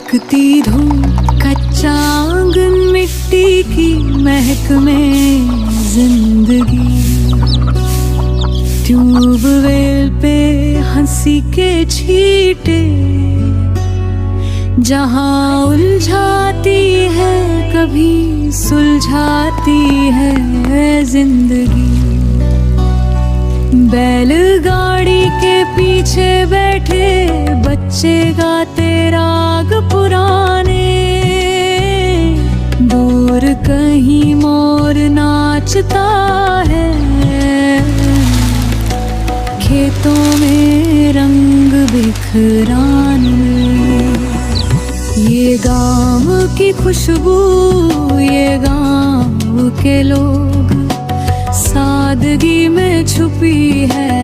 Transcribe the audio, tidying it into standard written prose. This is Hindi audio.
दहकती धूप, कच्चा आंगन, मिट्टी की महक में जिंदगी। ट्यूबवेल पे हंसी के छींटे, जहाँ उलझाती है कभी सुलझाती है जिंदगी। बैलगाड़ी के पीछे बैठे बच्चे गाते राग पुराने, दूर कहीं मोर नाचता है, खेतों में रंग बिखराने। ये गाँव की खुशबू, ये गाँव के लोग, सादगी में छुपी है।